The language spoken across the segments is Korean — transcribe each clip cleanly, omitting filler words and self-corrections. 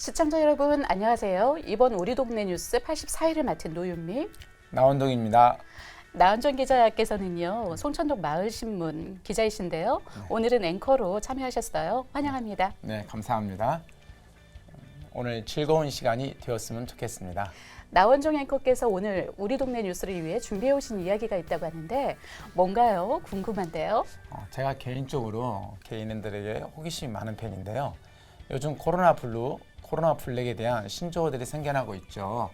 시청자 여러분 안녕하세요. 이번 우리 동네 뉴스 84회를 맡은 노윤미, 나원동입니다. 나은정 기자께서는요. 송천동 마을신문 기자이신데요. 오늘은 앵커로 참여하셨어요. 환영합니다. 네, 감사합니다. 오늘 즐거운 시간이 되었으면 좋겠습니다. 나원정 앵커께서 오늘 우리 동네 뉴스를 위해 준비해 오신 이야기가 있다고 하는데 뭔가요? 궁금한데요. 제가 개인적으로 개인들에게 호기심이 많은 편인데요. 요즘 코로나 블랙에 대한 신조어들이 생겨나고 있죠.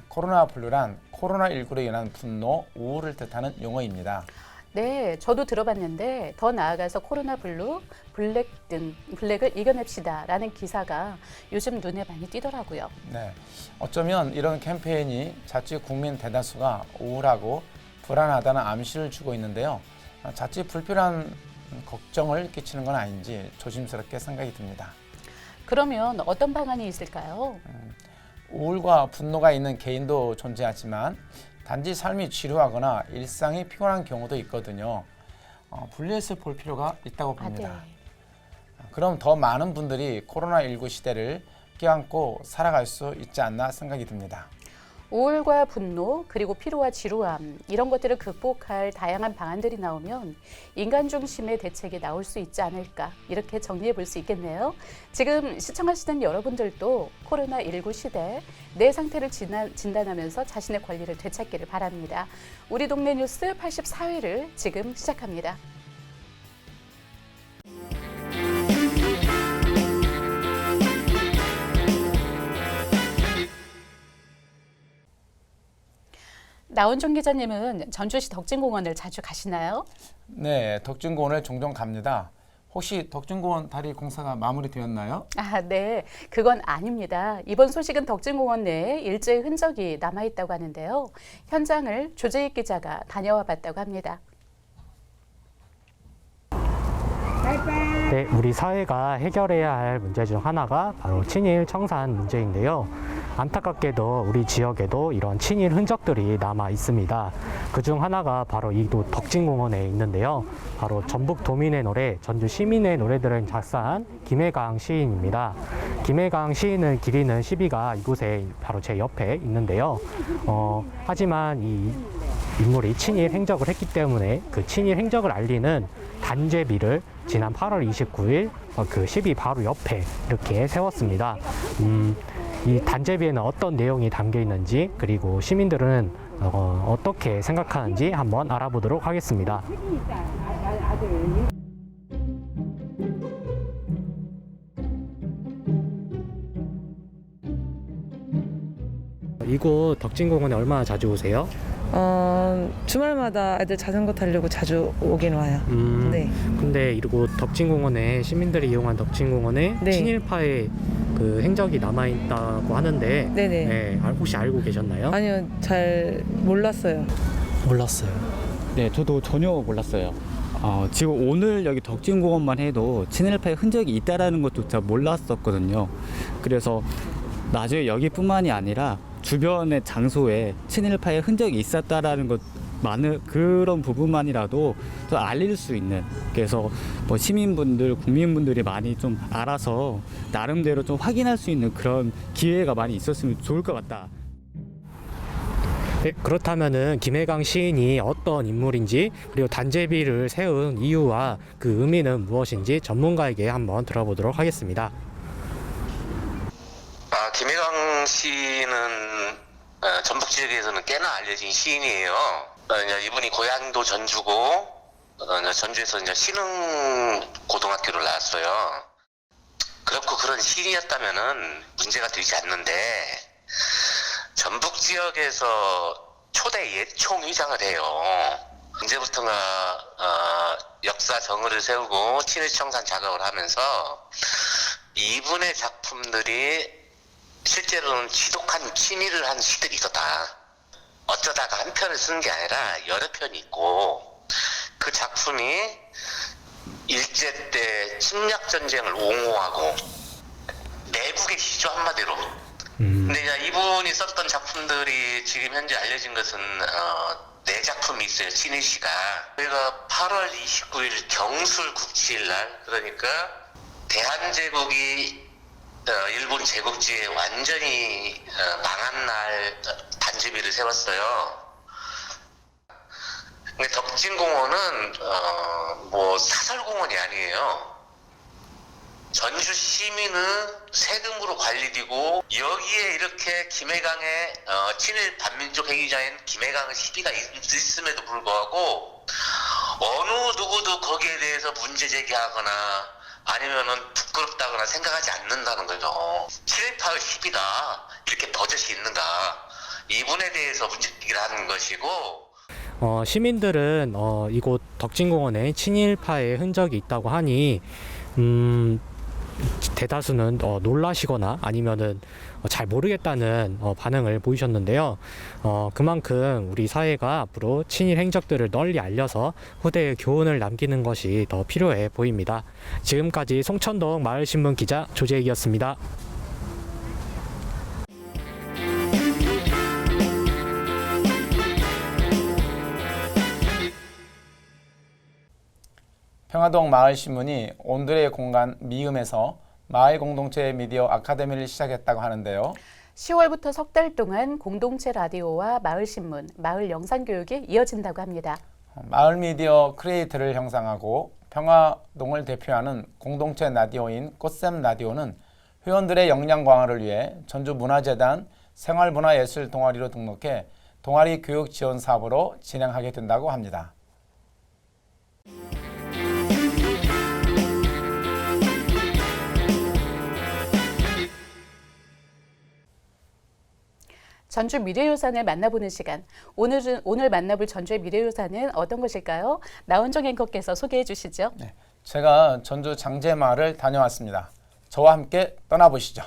코로나 블루란 코로나19로 인한 분노, 우울을 뜻하는 용어입니다. 네, 저도 들어봤는데 더 나아가서 코로나 블루, 블랙을 이겨냅시다라는 기사가 요즘 눈에 많이 띄더라고요. 네, 어쩌면 이런 캠페인이 자칫 국민 대다수가 우울하고 불안하다는 암시를 주고 있는데요. 자칫 불필요한 걱정을 끼치는 건 아닌지 조심스럽게 생각이 듭니다. 그러면 어떤 방안이 있을까요? 우울과 분노가 있는 개인도 존재하지만 단지 삶이 지루하거나 일상이 피곤한 경우도 있거든요. 분리해서 볼 필요가 있다고 봅니다. 네. 그럼 더 많은 분들이 코로나19 시대를 껴안고 살아갈 수 있지 않나 생각이 듭니다. 우울과 분노, 그리고 피로와 지루함 이런 것들을 극복할 다양한 방안들이 나오면 인간 중심의 대책이 나올 수 있지 않을까 이렇게 정리해 볼 수 있겠네요. 지금 시청하시는 여러분들도 코로나19 시대 내 상태를 진단하면서 자신의 권리를 되찾기를 바랍니다. 우리 동네 뉴스 84회를 지금 시작합니다. 나원종 기자님은 전주시 덕진공원을 자주 가시나요? 네, 덕진공원에 종종 갑니다. 혹시 덕진공원 다리 공사가 마무리되었나요? 네. 그건 아닙니다. 이번 소식은 덕진공원 내에 일제의 흔적이 남아있다고 하는데요. 현장을 조재익 기자가 다녀와 봤다고 합니다. 네, 우리 사회가 해결해야 할 문제 중 하나가 바로 친일 청산 문제인데요. 안타깝게도 우리 지역에도 이런 친일 흔적들이 남아 있습니다. 그중 하나가 바로 이 덕진공원에 있는데요. 바로 전북도민의 노래, 전주 시민의 노래들을 작사한 김해강 시인입니다. 김해강 시인을 기리는 시비가 이곳에 바로 제 옆에 있는데요. 하지만 이 인물이 친일 행적을 했기 때문에 그 친일 행적을 알리는 단죄비를 지난 8월 29일 그 시비 바로 옆에 이렇게 세웠습니다. 이 단죄비에는 어떤 내용이 담겨 있는지 그리고 시민들은 어떻게 생각하는지 한번 알아보도록 하겠습니다. 이곳 덕진공원에 얼마나 자주 오세요? 주말마다 애들 자전거 타려고 자주 오긴 와요. 네. 근데 이곳 덕진공원에 시민들이 이용한 덕진공원에 네. 친일파의 그 행적이 남아있다고 하는데 네네. 네, 혹시 알고 계셨나요? 아니요, 잘 몰랐어요. 몰랐어요. 네, 저도 전혀 몰랐어요. 지금 오늘 여기 덕진공원만 해도 친일파의 흔적이 있다라는 것조차 몰랐었거든요. 그래서 나중에 여기뿐만이 아니라 주변의 장소에 친일파의 흔적이 있었다라는 것 그런 부분만이라도 좀 알릴 수 있는, 그래서 뭐 시민분들, 국민분들이 많이 좀 알아서 나름대로 좀 확인할 수 있는 그런 기회가 많이 있었으면 좋을 것 같다. 네, 그렇다면은 김해강 시인이 어떤 인물인지 그리고 단죄비를 세운 이유와 그 의미는 무엇인지 전문가에게 한번 들어보도록 하겠습니다. 김해강 시인은 전북 지역에서는 꽤나 알려진 시인이에요. 이분이 고향도 전주고 전주에서 이제 신흥고등학교를 나왔어요. 그렇고 그런 시인이었다면은 문제가 되지 않는데 전북 지역에서 초대 예총의장을 해요. 언제부턴가 역사 정의를 세우고 친일청산 작업을 하면서 이분의 작품들이 실제로는 지독한 친일을 한 시들이 있었다. 어쩌다가 한 편을 쓴 게 아니라 여러 편이 있고, 그 작품이 일제 때 침략 전쟁을 옹호하고 내국의 시조 한마디로. 근데 이분이 썼던 작품들이 지금 현재 알려진 것은 네 작품이 있어요. 친일시가. 저희가 8월 29일 경술 국치일 날, 그러니까 대한제국이 일본 제국주의에 완전히 망한 날 단지비를 세웠어요. 근데 덕진공원은 뭐 사설공원이 아니에요. 전주 시민의 세금으로 관리되고 여기에 이렇게 김해강의 친일 반민족 행위자인 김해강의 시비가 있음에도 불구하고 어느 누구도 거기에 대해서 문제 제기하거나 아니면은 부끄럽다거나 생각하지 않는다는 거죠. 친일파의 시비가 이렇게 버젓이 있는가, 이분에 대해서 문제 제기를 하는 것이고, 시민들은 이곳 덕진공원에 친일파의 흔적이 있다고 하니 대다수는 놀라시거나 아니면은 잘 모르겠다는 반응을 보이셨는데요. 그만큼 우리 사회가 앞으로 친일 행적들을 널리 알려서 후대에 교훈을 남기는 것이 더 필요해 보입니다. 지금까지 송천동 마을신문 기자 조재익이었습니다. 평화동 마을신문이 온들의 공간 미음에서 마을 공동체 미디어 아카데미를 시작했다고 하는데요. 10월부터 석 달 동안 공동체 라디오와 마을신문, 마을 영상교육이 이어진다고 합니다. 마을 미디어 크리에이터를 형성하고 평화동을 대표하는 공동체 라디오인 꽃샘 라디오는 회원들의 역량 강화를 위해 전주문화재단 생활문화예술 동아리로 등록해 동아리 교육 지원 사업으로 진행하게 된다고 합니다. 전주 미래유산을 만나보는 시간. 오늘 만나볼 전주의 미래유산은 어떤 것일까요? 나은정 앵커께서 소개해 주시죠. 네, 제가 전주 장제마을을 다녀왔습니다. 저와 함께 떠나보시죠.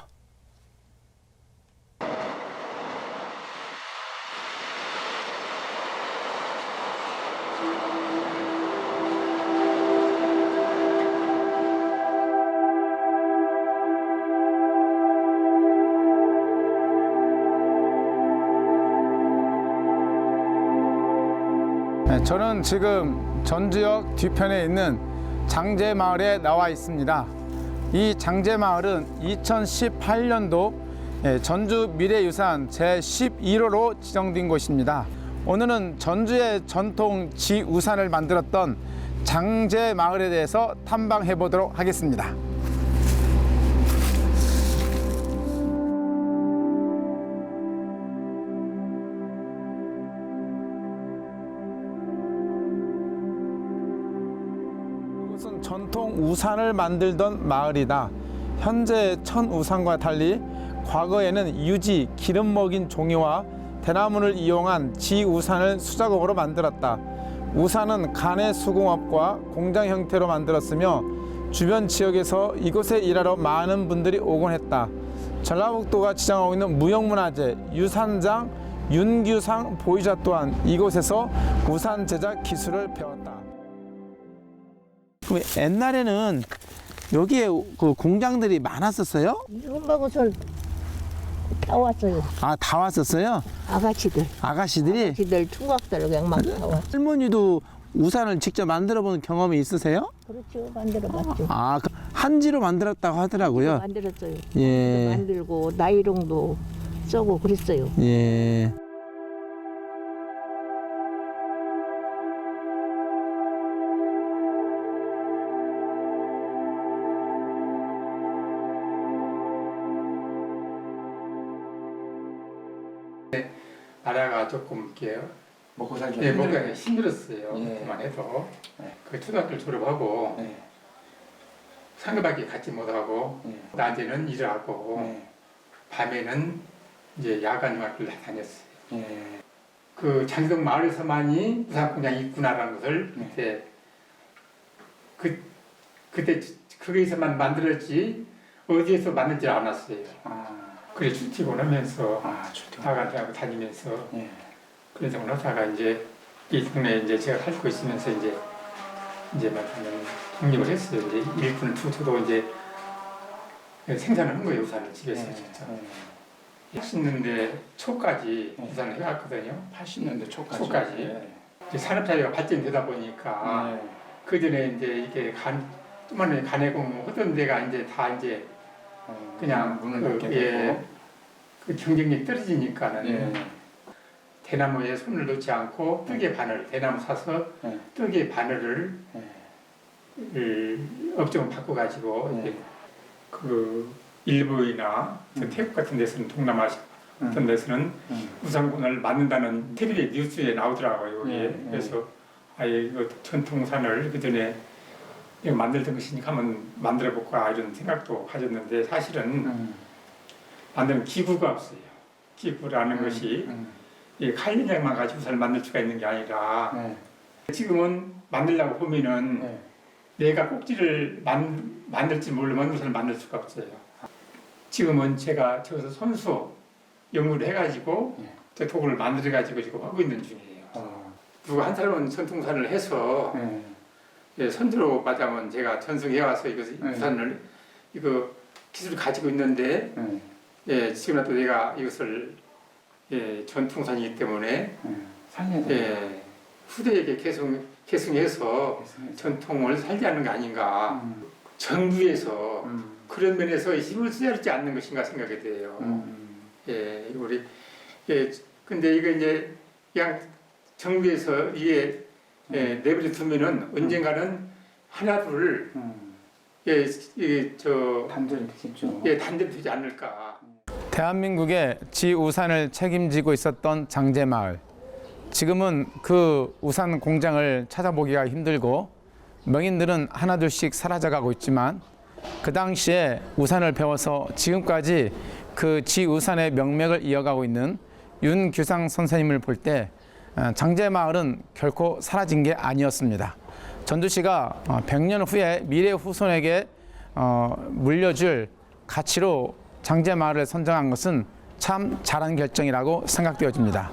저는 지금 전주역 뒤편에 있는 장제마을에 나와 있습니다. 이 장제마을은 2018년도 전주 미래유산 제11호로 지정된 곳입니다. 오늘은 전주의 전통 지우산을 만들었던 장제마을에 대해서 탐방해 보도록 하겠습니다. 이곳은 전통 우산을 만들던 마을이다. 현재 천우산과 달리 과거에는 유지, 기름 먹인 종이와 대나무를 이용한 지우산을 수작업으로 만들었다. 우산은 간의 수공업과 공장 형태로 만들었으며 주변 지역에서 이곳에 일하러 많은 분들이 오곤 했다. 전라북도가 지정하고 있는 무형문화재 유산장 윤규상 보유자 또한 이곳에서 우산 제작 기술을 배웠다. 그럼 옛날에는 여기에 그 공장들이 많았었어요? 한방울선 다 왔어요. 아, 다 왔었어요? 아가씨들. 아가씨들이? 아가씨들 총각들 그냥 막 다 왔어. 할머니도 우산을 직접 만들어 본 경험이 있으세요? 그렇죠. 만들어봤죠. 아, 한지로 만들었다고 하더라고요. 만들었어요. 예. 만들고 나이롱도 써고 그랬어요. 예. 나라가 조금 이렇게 먹고 살기 뭔가 힘들었어요. 예. 그만해도 네. 그 초등학교를 졸업하고 네. 상급학교 갖지 못하고 네. 낮에는 일을 하고 네. 밤에는 이제 야간 중학교를 다녔어요. 예. 그 장성 마을에서만이 우산 공장이 있구나라는 것을 네. 그때 거기서만 만들었지 어디에서 만들지 않았어요. 아, 그래 출퇴근 하면서 좋다. 야간 대학을 다니면서 예. 그래서 나다가 이제 이 동네에 이제 제가 살고 있으면서 이제 말하면 독립을 했어요. 이제 일꾼을 투투도 이제 생산을 한 거예요. 우산을 집에서 진짜. 80년대 초까지 우산을 해왔거든요. 80년대 초까지. 이제 산업자리가 발전되다 보니까 그 전에 이제 이게 간에 공무 하던 데가 이제 다 이제 그냥 문을 그, 닫게 예, 되고. 그 경쟁력이 떨어지니까는 예. 대나무에 손을 놓지 않고 떡의 바늘, 대나무 사서 예. 떡의 바늘을 업종을 바꿔가지고 이제 그 일부이나 저 태국 같은 데서는 동남아 같은 데서는 우산군을 만든다는 텔레비 뉴스에 나오더라고요. 예. 그래서 아예 이거 전통산을 그 전에 이거 만들던 것이니까 한번 만들어 볼까 이런 생각도 가졌는데 사실은 만드는 기구가 없어요. 기구라는 것이 이 칼리장만 가지고 우산을 만들 수가 있는 게 아니라 지금은 만들려고 보면은 내가 꼭지를 만들지 모르면 우산을 만들 수가 없어요. 지금은 제가 저기서 손수 연구를 해가지고 저 도구를 만들어가지고 지금 하고 있는 중이에요. 누구 한 사람은 전통우산을 해서 예, 선두로 마자면 제가 전승해 와서 이것을 우산을 이거 기술을 가지고 있는데 예, 지금이라도 내가 이것을 예, 전통우산이기 때문에 예, 후대에게 계승해서 전통을 살리하는 게 아닌가. 정부에서 그런 면에서 힘을 써야 하지 않는 것인가 생각이 돼요. 예, 우리 예, 근데 이거 이제 그냥 정부에서 이게 예, 내버려 두면은 언젠가는 하나둘 예, 저 단절이 되겠죠. 예, 단절되지 않을까. 대한민국의 지우산을 책임지고 있었던 장제마을. 지금은 그 우산 공장을 찾아보기가 힘들고 명인들은 하나둘씩 사라져가고 있지만 그 당시에 우산을 배워서 지금까지 그 지우산의 명맥을 이어가고 있는 윤규상 선생님을 볼 때 장제마을은 결코 사라진 게 아니었습니다. 전주시가 100년 후에 미래 후손에게 물려줄 가치로 장제마을을 선정한 것은 참 잘한 결정이라고 생각되어집니다.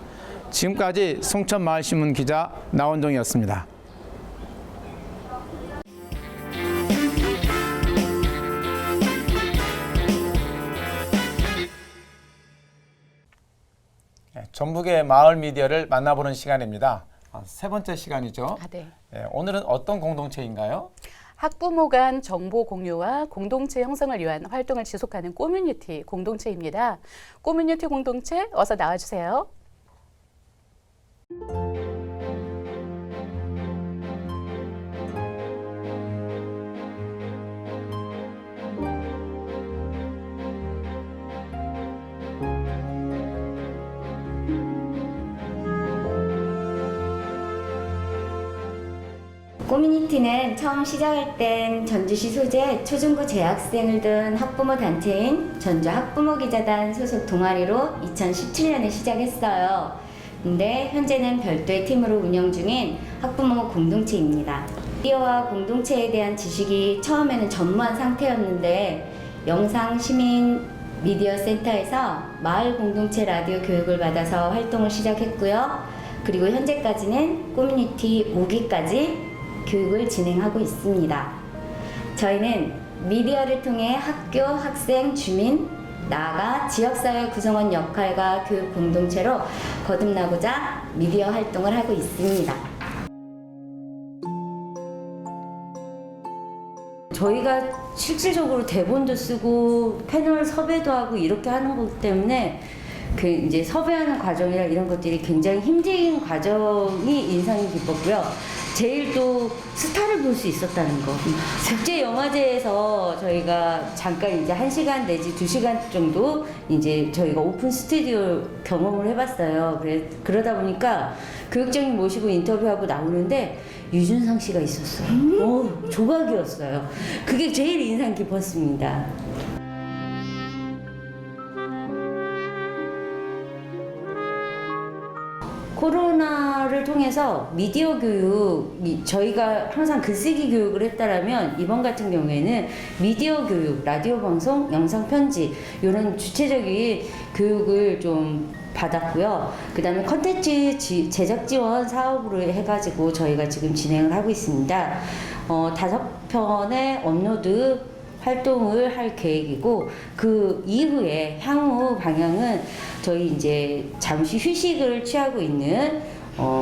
지금까지 송천마을신문 기자 나원종이었습니다. 전북의 마을 미디어를 만나보는 시간입니다. 세 번째 시간이죠. 네. 오늘은 어떤 공동체인가요? 학부모 간 정보 공유와 공동체 형성을 위한 활동을 지속하는 커뮤니티 공동체입니다. 커뮤니티 공동체 어서 나와주세요. 커뮤니티는 처음 시작할 땐 전주시 소재 초중고 재학생을 둔 학부모 단체인 전주 학부모기자단 소속 동아리로 2017년에 시작했어요. 근데 현재는 별도의 팀으로 운영 중인 학부모 공동체입니다. 미디어와 공동체에 대한 지식이 처음에는 전무한 상태였는데 영상 시민 미디어 센터에서 마을 공동체 라디오 교육을 받아서 활동을 시작했고요. 그리고 현재까지는 커뮤니티 5기까지 교육을 진행하고 있습니다. 저희는 미디어를 통해 학교, 학생, 주민, 나아가 지역사회 구성원 역할과 교육 공동체로 거듭나고자 미디어 활동을 하고 있습니다. 저희가 실질적으로 대본도 쓰고 패널 섭외도 하고 이렇게 하는 것 때문에 그 이제 섭외하는 과정이나 이런 것들이 굉장히 힘든 과정이 인상이 깊었고요. 제일 또 스타를 볼 수 있었다는 거. 국제 영화제에서 저희가 잠깐 이제 1시간 내지 2시간 정도 이제 저희가 오픈 스튜디오 경험을 해봤어요. 그러다 보니까 교육장님 모시고 인터뷰하고 나오는데 유준상 씨가 있었어요. 조각이었어요. 그게 제일 인상 깊었습니다. 코로나를 통해서 미디어 교육, 저희가 항상 글쓰기 교육을 했다라면 이번 같은 경우에는 미디어 교육, 라디오 방송, 영상 편집 이런 주체적인 교육을 좀 받았고요. 그 다음에 컨텐츠 제작 지원 사업으로 해가지고 저희가 지금 진행을 하고 있습니다. 5편의 업로드 활동을 할 계획이고 그 이후에 향후 방향은 저희 이제 잠시 휴식을 취하고 있는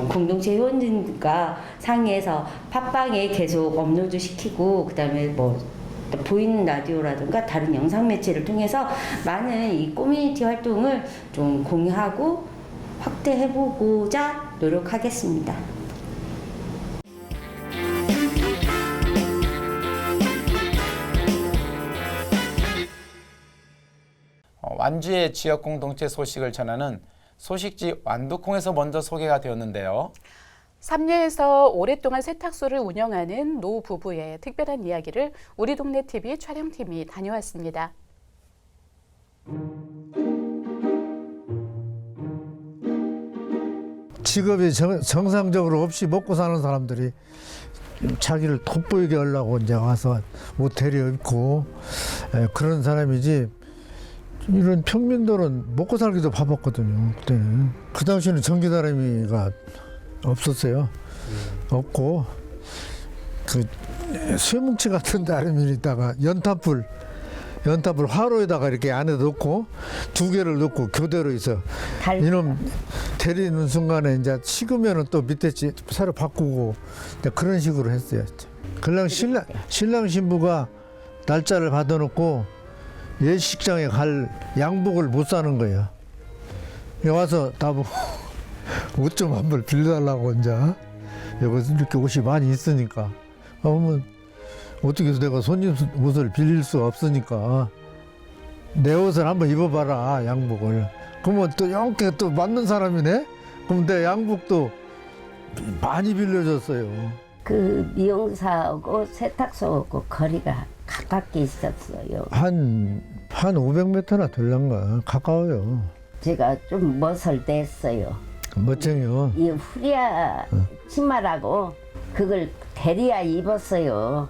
공동체 회원들과 상의해서 팟빵에 계속 업로드 시키고 그다음에 뭐 보이는 라디오라든가 다른 영상 매체를 통해서 많은 이 커뮤니티 활동을 좀 공유하고 확대해보고자 노력하겠습니다. 완주의 지역 공동체 소식을 전하는 소식지 완두콩에서 먼저 소개가 되었는데요. 삼례에서 오랫동안 세탁소를 운영하는 노 부부의 특별한 이야기를 우리 동네 TV 촬영팀이 다녀왔습니다. 직업이 정상적으로 없이 먹고 사는 사람들이 자기를 돋보이게 하려고 이제 와서 모텔이 없고 그런 사람이지, 이런 평민들은 먹고 살기도 바빴거든요. 그때는. 그 당시에는 전기다리미가 없었어요. 없고 그 쇠뭉치 같은 다리미에다가 연탄불 화로에다가 이렇게 안에 넣고 2개를 넣고 교대로 있어. 이놈 데리는 순간에 이제 식으면은 또 밑에 새로 바꾸고 그런 식으로 했어요. 그냥 신랑 신부가 날짜를 받아놓고 예식장에 갈 양복을 못 사는 거예요. 와서 나보고 옷 좀 한 벌 빌려달라고 이제. 여기 이렇게 옷이 많이 있으니까. 그러면 어떻게 해서 내가 손님 옷을 빌릴 수가 없으니까 내 옷을 한번 입어봐라, 양복을. 그러면 또 영케 또 맞는 사람이네? 그럼 내 양복도 많이 빌려줬어요. 그 미용사하고 세탁소하고 거리가 가깝게 있었어요. 한 500m나 될란가. 가까워요. 제가 좀 멋을 냈어요. 멋쟁이요. 이 후리아 치마라고 그걸 대리야 입었어요.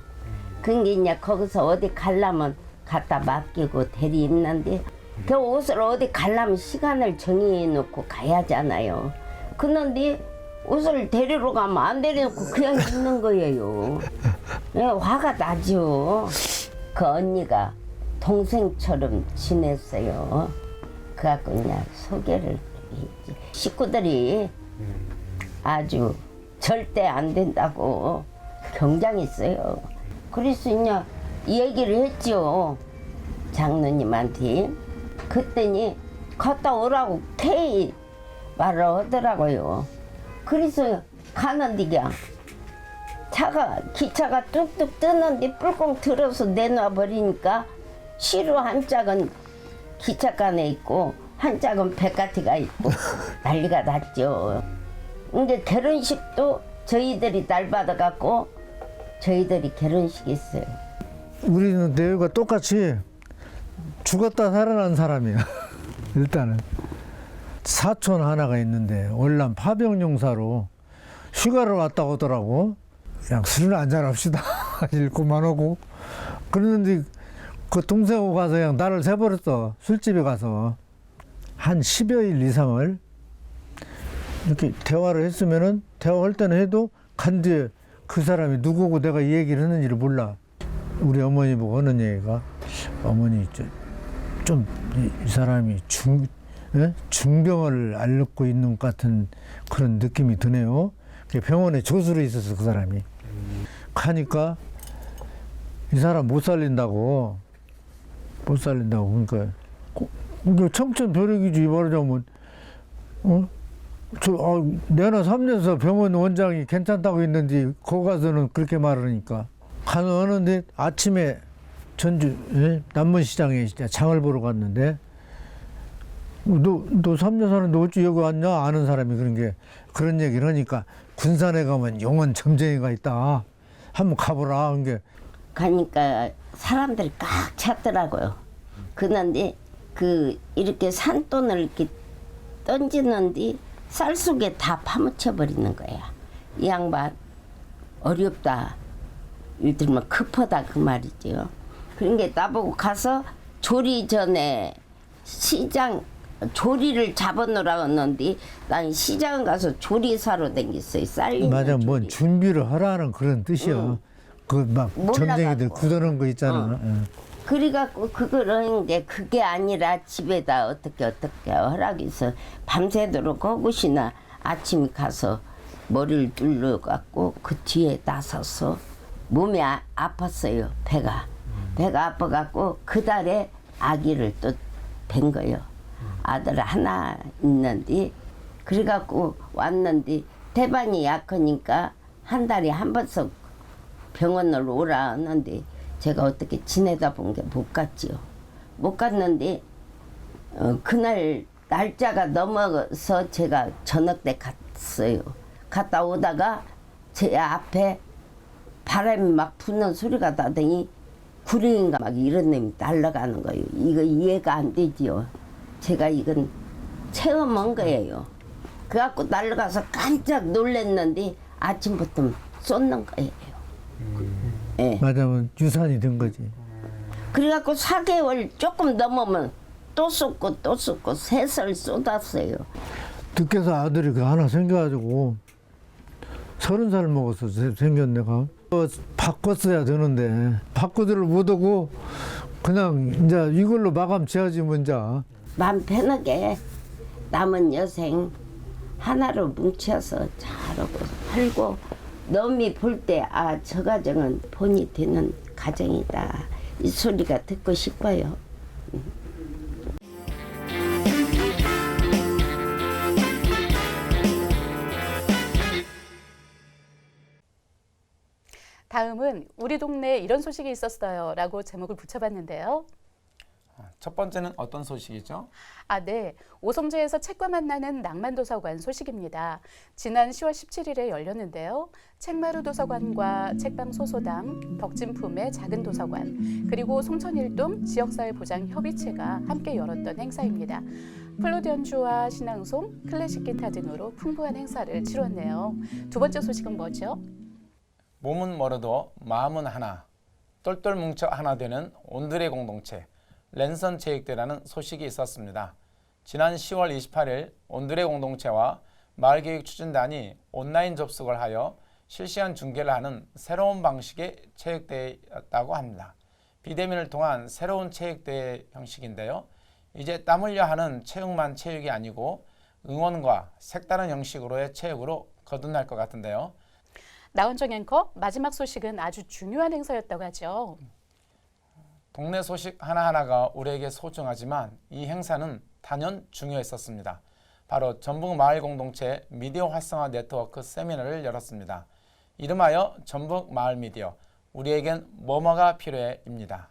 그게 이제 거기서 어디 가려면 갖다 맡기고 대리 입는데 그 옷을 어디 가려면 시간을 정해놓고 가야잖아요. 그런데 옷을 데리러 가면 안 데려놓고 그냥 입는 거예요. 화가 나죠. 그 언니가 동생처럼 지냈어요. 그래갖고 그냥 소개를 했지. 식구들이 아주 절대 안 된다고 경장했어요. 그래서 이제 얘기를 했죠, 장로님한테. 그랬더니 갔다 오라고 K 말을 하더라고요. 그래서 가는데 기차가 뚝뚝 뜨는데 뿔꽁 들어서 내놔 버리니까 시루 한 짝은 기차간에 있고 한 짝은 백가티가 있고 난리가 났죠. 근데 결혼식도 저희들이 날 받아갖고 저희들이 결혼식 했어요. 우리는 내유가 똑같이 죽었다 살아난 사람이야. 일단은 사촌 하나가 있는데 월남 파병용사로 휴가를 왔다 오더라고. 그냥 술을 한잔합시다 읽고만 오고. 그랬는데 그 동생하고 가서 그냥 나를 새버렸어. 술집에 가서 한 10여일 이상을 이렇게 대화를 했으면은, 대화할 때는 해도 간 뒤에 그 사람이 누구고 내가 이 얘기를 했는지를 몰라. 우리 어머니 보고 하는 얘기가, 어머니 좀 이 사람이 중병을 앓고 있는 것 같은 그런 느낌이 드네요. 병원에 조수로 있었어, 그 사람이. 가니까 이 사람 못 살린다고. 그러니까 청천벽력이지 말하자면. 내나 3년서 병원 원장이 괜찮다고 했는데 거기 가서는 그렇게 말하니까. 가는데 아침에 전주 남문시장에 장을 보러 갔는데, 너 3년 사는데 어찌 여기 왔냐? 아는 사람이 그런 얘기를 하니까, 군산에 가면 용원 점쟁이가 있다, 한번 가보라. 가니까 사람들이 꽉 찼더라고요. 그런데 이렇게 산돈을 이렇게 던지는데 쌀 속에 다 파묻혀 버리는 거야. 이 양반 어렵다, 예를 들면 급하다 그 말이죠. 그러니까 나보고 가서 조리 전에 시장 조리를 잡아놓으라고 했는데 난 시장 가서 조리 사러 다녔어요. 쌀. 맞아, 뭔 준비를 하라는 그런 뜻이야. 그 막 점쟁이들 굳어놓은 거 있잖아. 그래갖고 그거는 게 그게 아니라 집에다 어떻게 하라고 해서 밤새도록 거굿이나 아침에 가서 머리를 뚫려갖고 그 뒤에 나서서 몸이 아팠어요, 배가. 배가 아파갖고 그 달에 아기를 또 뵌 거예요. 아들 하나 있는데 그래갖고 왔는데 태반이 약하니까 한 달에 한 번씩 병원을 오라 하는데 제가 어떻게 지내다 본 게 못 갔지요. 못 갔는데 그날 날짜가 넘어서 제가 저녁 때 갔어요. 갔다 오다가 제 앞에 바람이 막 부는 소리가 나더니 구름인가 막 이런 놈이 날아가는 거예요. 이거 이해가 안 되지요. 제가 이건 체험한 거예요. 그래갖고 날아가서 깜짝 놀랐는데 아침부터 쏟는 거예요. 네. 맞으면 유산이 된 거지. 그래갖고 4개월 조금 넘으면 또 쏟고 또 쏟고 셋을 쏟았어요. 늦게서 아들이 그 하나 생겨가지고 30살 먹어서 생겼 내가. 바꿨어야 되는데 바꾸지를 못하고 그냥 이제 이걸로 마감 지어야지 먼저. 맘 편하게 남은 여생 하나로 뭉쳐서 잘하고 살고 놈이 볼 때 아, 저 가정은 본이 되는 가정이다. 이 소리가 듣고 싶어요. 다음은 우리 동네에 이런 소식이 있었어요 라고 제목을 붙여봤는데요. 첫 번째는 어떤 소식이죠? 네. 오송제에서 책과 만나는 낭만도서관 소식입니다. 지난 10월 17일에 열렸는데요. 책마루 도서관과 책방소소당, 덕진품의 작은 도서관, 그리고 송천일동 지역사회보장협의체가 함께 열었던 행사입니다. 플루트 연주와 신앙송, 클래식 기타 등으로 풍부한 행사를 치렀네요. 두 번째 소식은 뭐죠? 몸은 멀어도 마음은 하나, 똘똘 뭉쳐 하나 되는 온들의 공동체, 랜선 체육대라는 소식이 있었습니다. 지난 10월 28일 온들의 공동체와 마을교육추진단이 온라인 접속을 하여 실시간 중계를 하는 새로운 방식의 체육대회였다고 합니다. 비대면을 통한 새로운 체육대회 형식인데요. 이제 땀 흘려 하는 체육만 체육이 아니고 응원과 색다른 형식으로의 체육으로 거듭날 것 같은데요. 나은정 앵커, 마지막 소식은 아주 중요한 행사였다고 하죠. 동네 소식 하나하나가 우리에게 소중하지만 이 행사는 단연 중요했었습니다. 바로 전북마을공동체 미디어 활성화 네트워크 세미나를 열었습니다. 이름하여 전북마을미디어, 우리에겐 뭐뭐가 필요해입니다.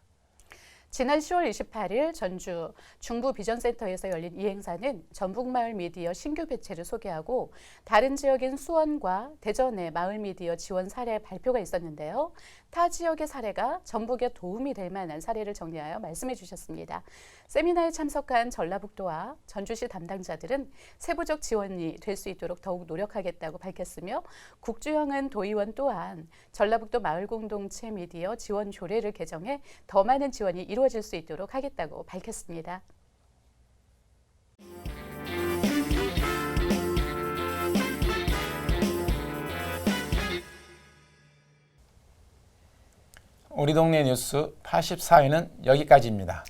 지난 10월 28일 전주 중부비전센터에서 열린 이 행사는 전북마을 미디어 신규 배치를 소개하고 다른 지역인 수원과 대전의 마을 미디어 지원 사례 발표가 있었는데요. 타 지역의 사례가 전북에 도움이 될 만한 사례를 정리하여 말씀해 주셨습니다. 세미나에 참석한 전라북도와 전주시 담당자들은 세부적 지원이 될 수 있도록 더욱 노력하겠다고 밝혔으며 국주형은 도의원 또한 전라북도 마을공동체 미디어 지원 조례를 개정해 더 많은 지원이 이루어질 수 있도록 하겠다고 밝혔습니다. 우리 동네 뉴스 84회는 여기까지입니다.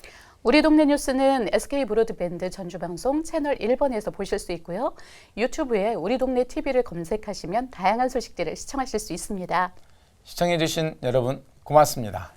우리 동네 뉴스는 SK 브로드밴드 전주방송 채널 1번에서 보실 수 있고요. 유튜브에 우리 동네 TV를 검색하시면 다양한 소식들을 시청하실 수 있습니다. 시청해주신 여러분 고맙습니다.